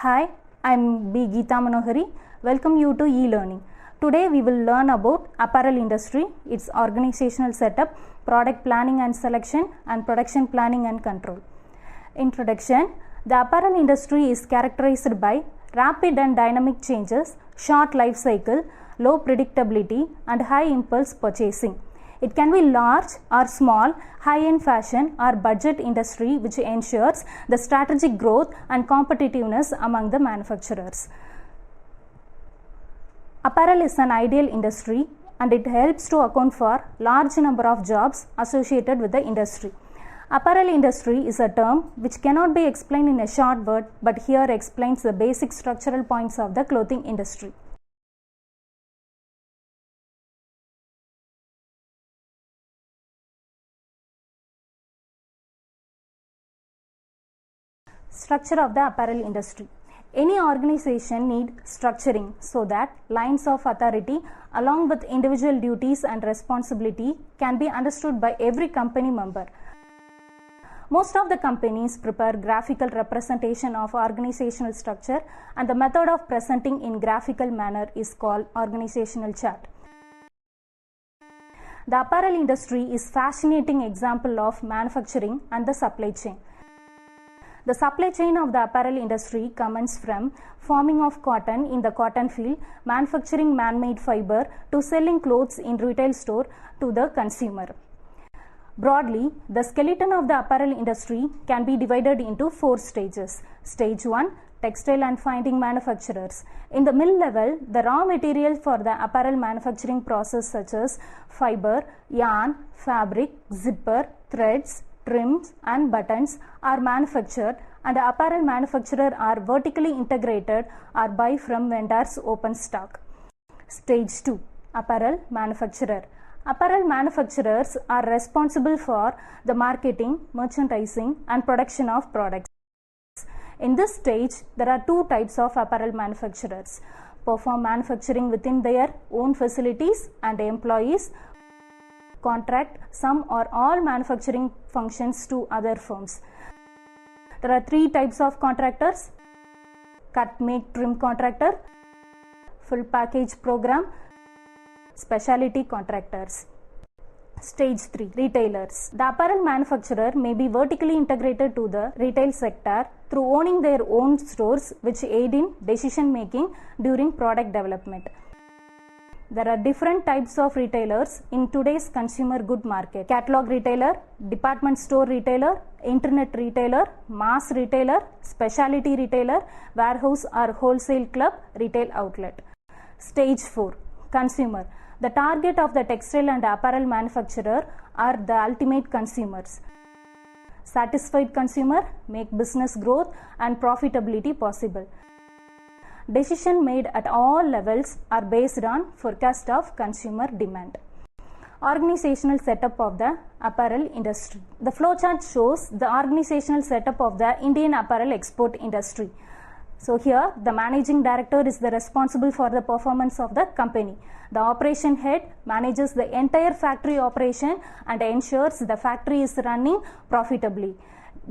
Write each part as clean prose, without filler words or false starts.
Hi, I'm B. Geeta Manohari. Welcome you to e-learning. Today we will learn about apparel industry, its organizational setup, product planning and selection, and production planning and control. Introduction. The apparel industry is characterized by rapid and dynamic changes, short life cycle, low predictability, and high impulse purchasing. It can be large or small, high-end fashion or budget industry which ensures the strategic growth and competitiveness among the manufacturers. Apparel is an ideal industry and it helps to account for large number of jobs associated with the industry. Apparel industry is a term which cannot be explained in a short word, but here explains the basic structural points of the clothing industry. Structure of the apparel industry. Any organization needs structuring so that lines of authority along with individual duties and responsibility can be understood by every company member. Most of the companies prepare graphical representation of organizational structure, and the method of presenting in graphical manner is called organizational chart. The apparel industry is a fascinating example of manufacturing and the supply chain. The supply chain of the apparel industry comes from farming of cotton in the cotton field, manufacturing man-made fiber, to selling clothes in retail store to the consumer. Broadly, the skeleton of the apparel industry can be divided into 4 stages. Stage 1, textile and finding manufacturers. In the mill level, the raw material for the apparel manufacturing process such as fiber, yarn, fabric, zipper, threads, trims and buttons are manufactured, and the apparel manufacturer are vertically integrated or buy from vendors open stock. Stage 2, apparel manufacturer. Apparel manufacturers are responsible for the marketing, merchandising and production of products. In this stage, there are 2 types of apparel manufacturers: perform manufacturing within their own facilities, and employees contract some or all manufacturing functions to other firms. There are 3 types of contractors: cut, make, trim contractor, full package program, specialty contractors. Stage 3, retailers. The apparel manufacturer may be vertically integrated to the retail sector through owning their own stores, which aid in decision making during product development. There are different types of retailers in today's consumer good market: catalog retailer, department store retailer, internet retailer, mass retailer, specialty retailer, warehouse or wholesale club, retail outlet. Stage 4, consumer. The target of the textile and apparel manufacturer are the ultimate consumers. Satisfied consumer make business growth and profitability possible. Decisions made at all levels are based on forecast of consumer demand. Organizational setup of the apparel industry. The flowchart shows the organizational setup of the Indian apparel export industry. So here the managing director is the responsible for the performance of the company. The operation head manages the entire factory operation and ensures the factory is running profitably.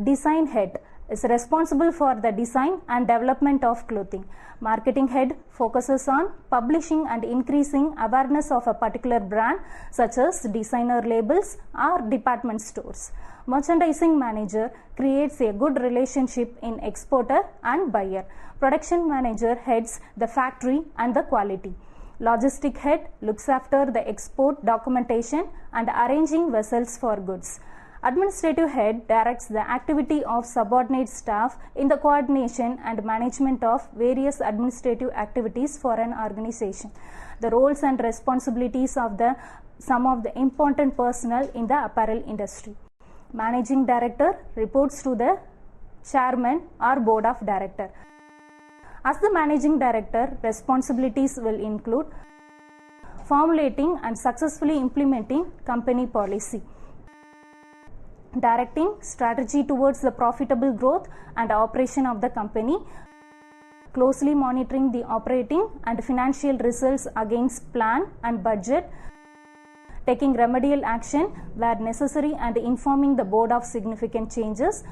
Design head is responsible for the design and development of clothing. Marketing head focuses on publishing and increasing awareness of a particular brand, such as designer labels or department stores. Merchandising manager creates a good relationship in exporter and buyer. Production manager heads the factory and the quality. Logistic head looks after the export documentation and arranging vessels for goods. Administrative head directs the activity of subordinate staff in the coordination and management of various administrative activities for an organization. The roles and responsibilities of some of the important personnel in the apparel industry. Managing director reports to the chairman or board of director. As the managing director, responsibilities will include formulating and successfully implementing company policy, directing strategy towards the profitable growth and operation of the company, closely monitoring the operating and financial results against plan and budget, taking remedial action where necessary and informing the board of significant changes,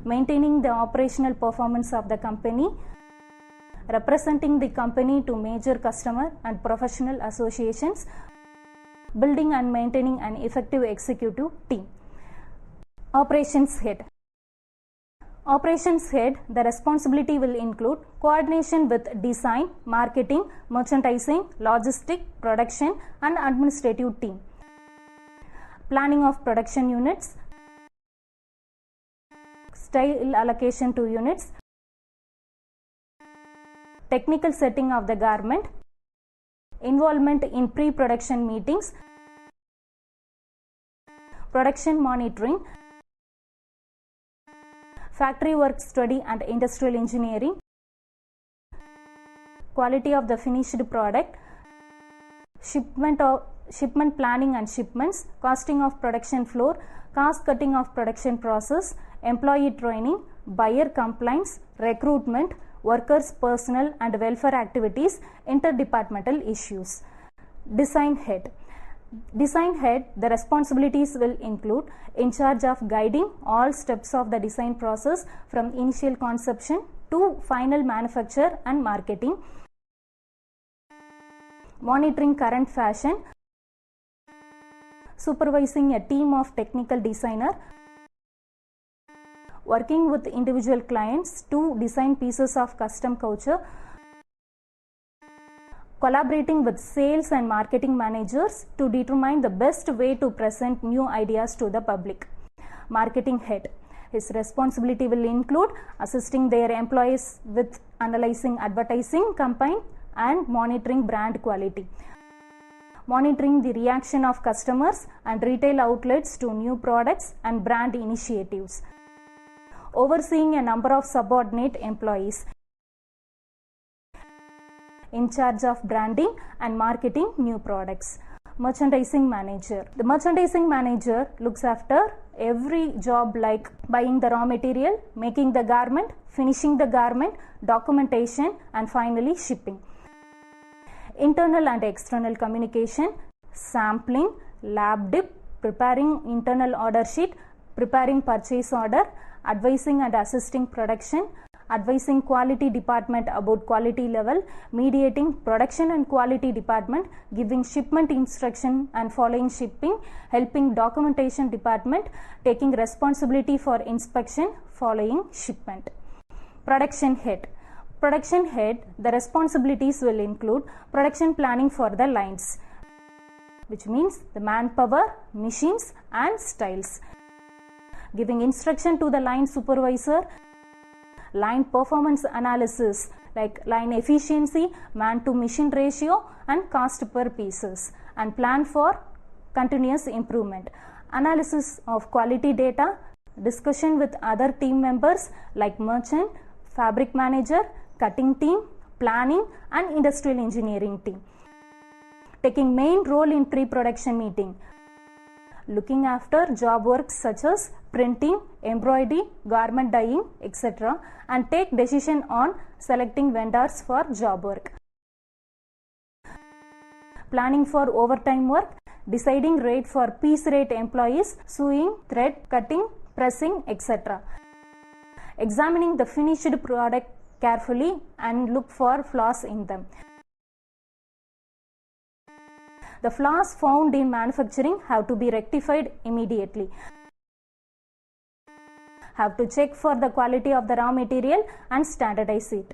maintaining the operational performance of the company, representing the company to major customer and professional associations, building and maintaining an effective executive team. Operations head. Operations head, the responsibility will include coordination with design, marketing, merchandising, logistic, production and administrative team. Planning of production units, style allocation to units, technical setting of the garment, involvement in pre-production meetings, production monitoring, factory work study and industrial engineering, quality of the finished product, shipment planning and shipments, costing of production floor, cost cutting of production process, employee training, buyer compliance, recruitment, workers' personal and welfare activities, interdepartmental issues. Design head. Design head, the responsibilities will include in charge of guiding all steps of the design process from initial conception to final manufacture and marketing, monitoring current fashion, supervising a team of technical designer, working with individual clients to design pieces of custom couture, collaborating with sales and marketing managers to determine the best way to present new ideas to the public. Marketing head. His responsibility will include assisting their employees with analyzing advertising campaign and monitoring brand quality, monitoring the reaction of customers and retail outlets to new products and brand initiatives, overseeing a number of subordinate employees, in charge of branding and marketing new products. Merchandising manager. The merchandising manager looks after every job like buying the raw material, making the garment, finishing the garment, documentation and finally shipping. Internal and external communication, sampling, lab dip, preparing internal order sheet, preparing purchase order, advising and assisting production, advising quality department about quality level, mediating production and quality department, giving shipment instruction and following shipping, helping documentation department, taking responsibility for inspection, following shipment. Production head. Production head, the responsibilities will include production planning for the lines, which means the manpower, machines and styles, giving instruction to the line supervisor, line performance analysis like line efficiency, man to machine ratio and cost per pieces, and plan for continuous improvement, analysis of quality data, discussion with other team members like merchant, fabric manager, cutting team, planning and industrial engineering team, taking main role in pre-production meeting, looking after job works such as printing, embroidery, garment dyeing, etc. and take decision on selecting vendors for job work. Planning for overtime work, deciding rate for piece rate employees, sewing, thread, cutting, pressing, etc. Examining the finished product carefully and look for flaws in them. The flaws found in manufacturing have to be rectified immediately. Have to check for the quality of the raw material and standardize it.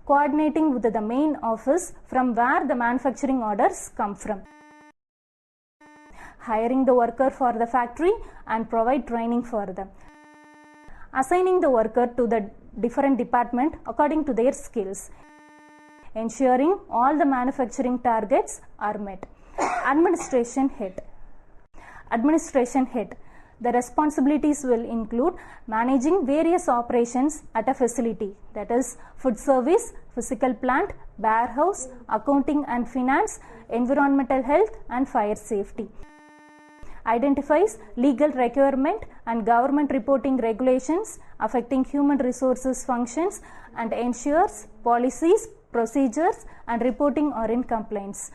Coordinating with the main office from where the manufacturing orders come from. Hiring the worker for the factory and provide training for them. Assigning the worker to the different department according to their skills. Ensuring all the manufacturing targets are met. Administration head. Administration head. The responsibilities will include managing various operations at a facility, that is food service, physical plant, warehouse, accounting and finance, environmental health and fire safety. Identifies legal requirement and government reporting regulations affecting human resources functions and ensures policies, procedures and reporting are in compliance.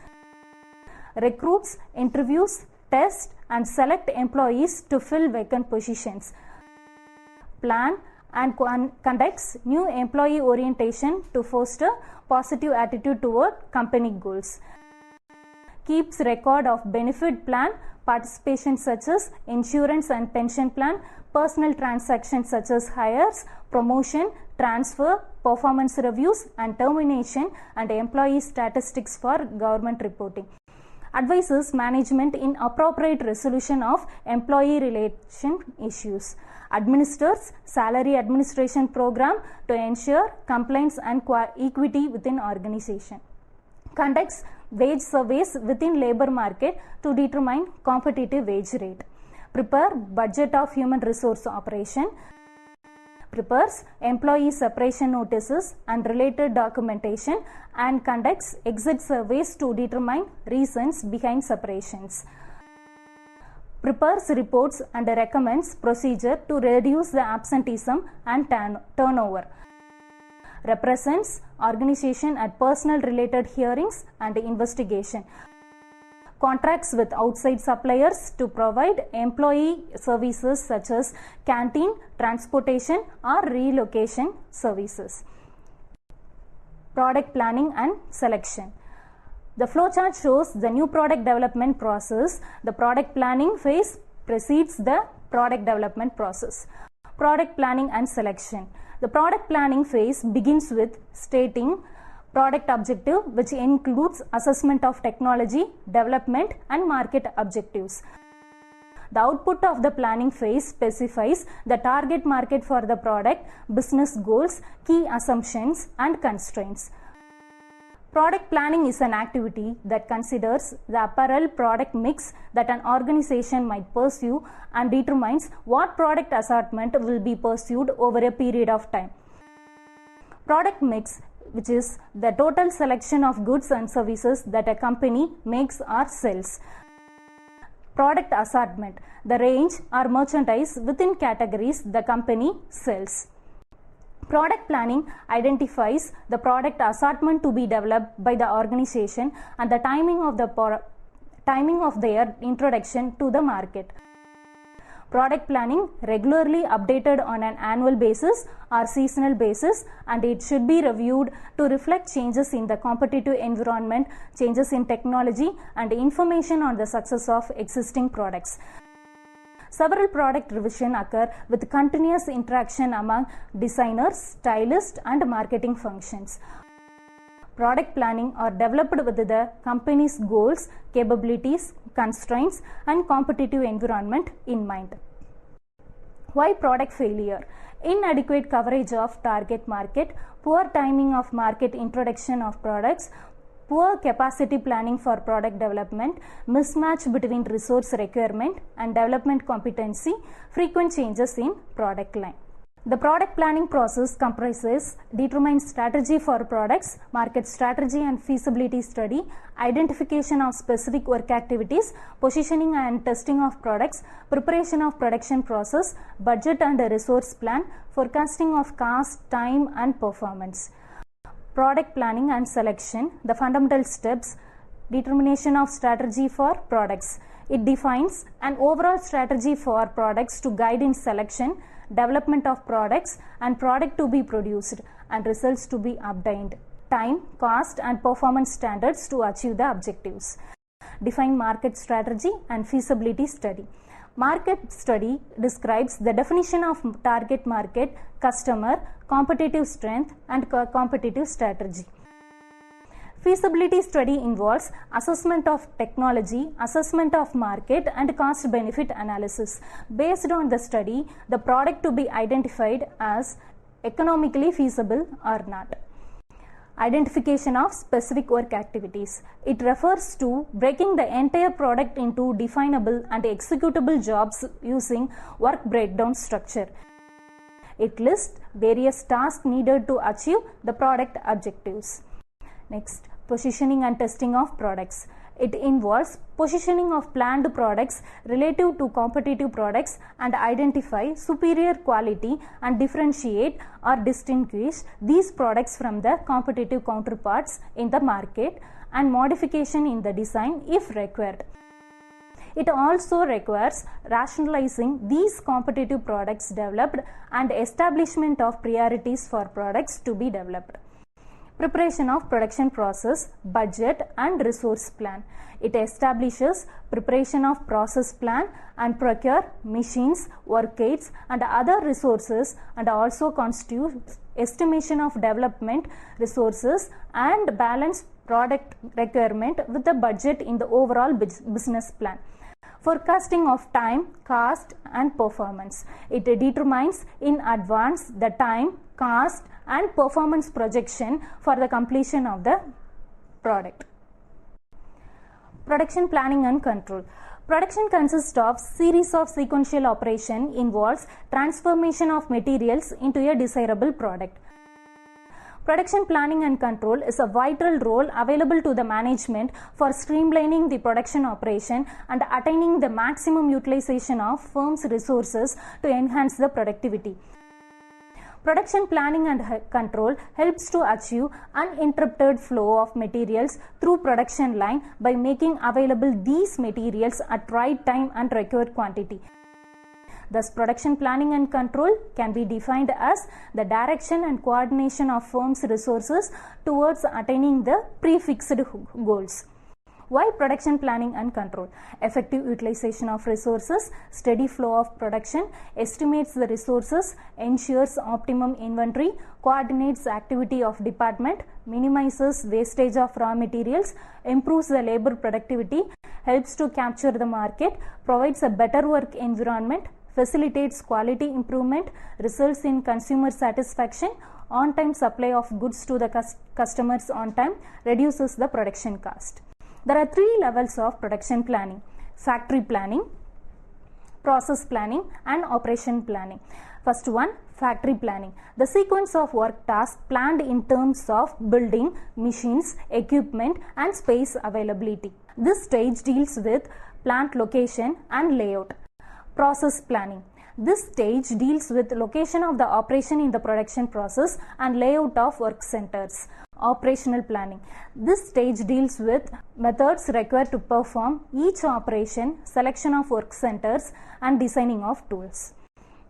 Recruits, interviews, test and select employees to fill vacant positions. Plan, and conducts new employee orientation to foster positive attitude toward company goals. Keeps record of benefit plan participation such as insurance and pension plan, personal transactions such as hires, promotion, transfer, performance reviews and termination, and employee statistics for government reporting. Advises management in appropriate resolution of employee relation issues. Administers salary administration program to ensure compliance and equity within organization. Conducts wage surveys within labor market to determine competitive wage rate. Prepare budget of human resource operation. Prepares employee separation notices and related documentation and conducts exit surveys to determine reasons behind separations. Prepares reports and recommends procedure to reduce the absenteeism and turnover. Represents organization at personal related hearings and investigation. Contracts with outside suppliers to provide employee services such as canteen, transportation or relocation services. Product planning and selection. The flowchart shows the new product development process. The product planning phase precedes the product development process. Product planning and selection. The product planning phase begins with stating product objective, which includes assessment of technology, development and market objectives. The output of the planning phase specifies the target market for the product, business goals, key assumptions and constraints. Product planning is an activity that considers the apparel product mix that an organization might pursue and determines what product assortment will be pursued over a period of time. Product mix, which is the total selection of goods and services that a company makes or sells. Product assortment, the range or merchandise within categories the company sells. Product planning identifies the product assortment to be developed by the organization and the timing of their introduction to the market. Product planning regularly updated on an annual basis or seasonal basis, and it should be reviewed to reflect changes in the competitive environment, changes in technology and information on the success of existing products. Several product revision occur with continuous interaction among designers, stylists and marketing functions. Product planning are developed with the company's goals, capabilities, constraints and competitive environment in mind. Why product failure? Inadequate coverage of target market, poor timing of market introduction of products, poor capacity planning for product development, mismatch between resource requirement and development competency, frequent changes in product line. The product planning process comprises determine strategy for products, market strategy and feasibility study, identification of specific work activities, positioning and testing of products, preparation of production process, budget and resource plan, forecasting of cost, time and performance. Product planning and selection, the fundamental steps, determination of strategy for products. It defines an overall strategy for products to guide in selection, development of products and product to be produced and results to be obtained, time, cost and performance standards to achieve the objectives. Define market strategy and feasibility study. Market study describes the definition of target market, customer, competitive strength and competitive strategy. Feasibility study involves assessment of technology, assessment of market and cost benefit analysis. Based on the study, the product to be identified as economically feasible or not. Identification of specific work activities. It refers to breaking the entire product into definable and executable jobs using work breakdown structure. It lists various tasks needed to achieve the product objectives. Next, positioning and testing of products. It involves positioning of planned products relative to competitive products and identify superior quality and differentiate or distinguish these products from the competitive counterparts in the market and modification in the design if required. It also requires rationalizing these competitive products developed and establishment of priorities for products to be developed. Preparation of production process, budget and resource plan. It establishes preparation of process plan and procure machines, work aids and other resources, and also constitutes estimation of development resources and balance product requirement with the budget in the overall business plan. Forecasting of time, cost and performance. It determines in advance the time, cost and performance projection for the completion of the product. Production planning and control. Production consists of series of sequential operation, involves transformation of materials into a desirable product. Production planning and control is a vital role available to the management for streamlining the production operation and attaining the maximum utilization of firm's resources to enhance the productivity. Production planning and control helps to achieve uninterrupted flow of materials through production line by making available these materials at right time and required quantity. Thus, production planning and control can be defined as the direction and coordination of firm's resources towards attaining the prefixed goals. Why production planning and control? Effective utilization of resources, steady flow of production, estimates the resources, ensures optimum inventory, coordinates activity of department, minimizes wastage of raw materials, improves the labor productivity, helps to capture the market, provides a better work environment, facilitates quality improvement, results in consumer satisfaction, on-time supply of goods to the customers on time, reduces the production cost. There are three levels of production planning: factory planning, process planning and operation planning. First one, factory planning. The sequence of work tasks planned in terms of building, machines, equipment and space availability. This stage deals with plant location and layout. Process planning. This stage deals with location of the operation in the production process and layout of work centers. Operational planning. This stage deals with methods required to perform each operation, selection of work centers and designing of tools.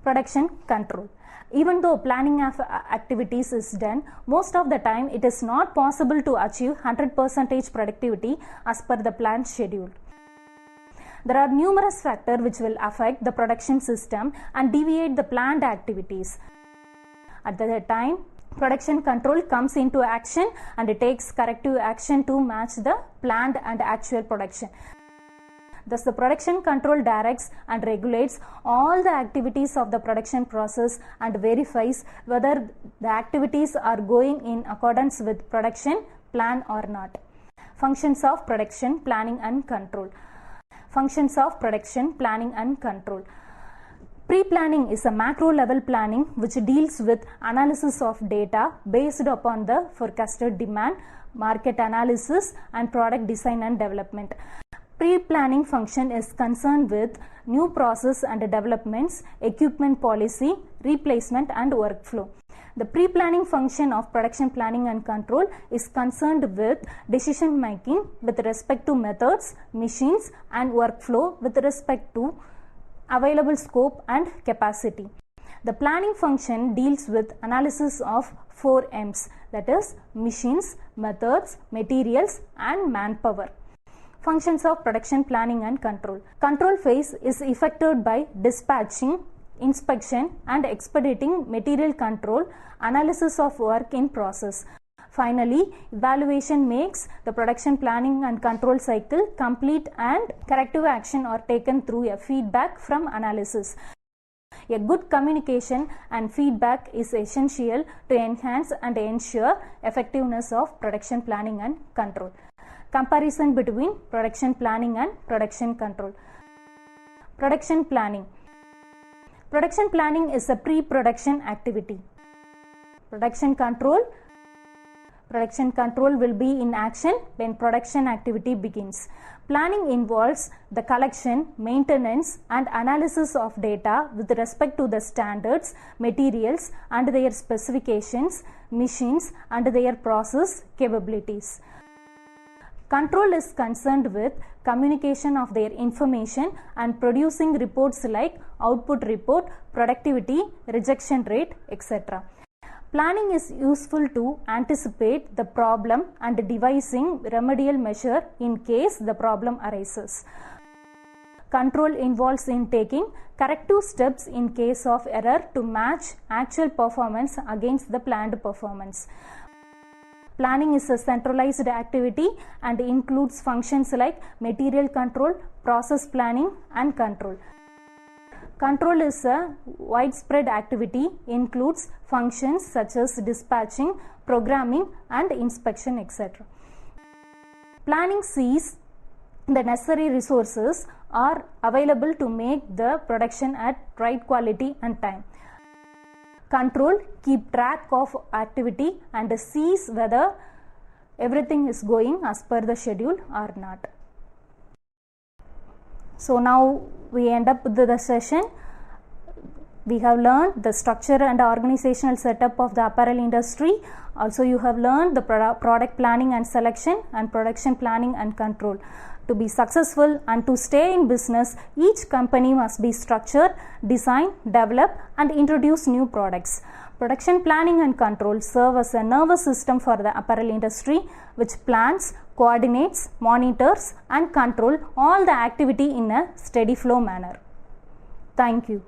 Production control. Even though planning of activities is done, most of the time it is not possible to achieve 100% productivity as per the planned schedule. There are numerous factors which will affect the production system and deviate the planned activities. At the time, production control comes into action and it takes corrective action to match the planned and actual production. Thus, the production control directs and regulates all the activities of the production process and verifies whether the activities are going in accordance with production plan or not. Functions of production planning and control. Functions of production planning and control. Pre-planning is a macro level planning which deals with analysis of data based upon the forecasted demand, market analysis and product design and development. Pre-planning function is concerned with new process and developments, equipment policy, replacement and workflow. The pre-planning function of production planning and control is concerned with decision making with respect to methods, machines and workflow with respect to available scope and capacity. The planning function deals with analysis of 4 M's, that is machines, methods, materials and manpower. Functions of production planning and control. Control phase is effected by dispatching, inspection and expediting material control, analysis of work in process. Finally, evaluation makes the production planning and control cycle complete and corrective action are taken through a feedback from analysis. A good communication and feedback is essential to enhance and ensure effectiveness of production planning and control. Comparison between production planning and production control. Production planning. Production planning is a pre-production activity. Production control will be in action when production activity begins. Planning involves the collection, maintenance and analysis of data with respect to the standards, materials and their specifications, machines and their process capabilities. Control is concerned with communication of their information and producing reports like output report, productivity, rejection rate, etc. Planning is useful to anticipate the problem and devising remedial measure in case the problem arises. Control involves in taking corrective steps in case of error to match actual performance against the planned performance. Planning is a centralized activity and includes functions like material control, process planning, and control. Control is a widespread activity, includes functions such as dispatching, programming, and inspection, etc. Planning sees the necessary resources are available to make the production at right quality and time. Control keep track of activity and sees whether everything is going as per the schedule or not. So now we end up with the session. We have learned the structure and organizational setup of the apparel industry. Also you have learned the product planning and selection and production planning and control. To be successful and to stay in business, each company must be structured, design, develop, and introduce new products. Production planning and control serve as a nervous system for the apparel industry, which plans, coordinates, monitors, and control all the activity in a steady flow manner. Thank you.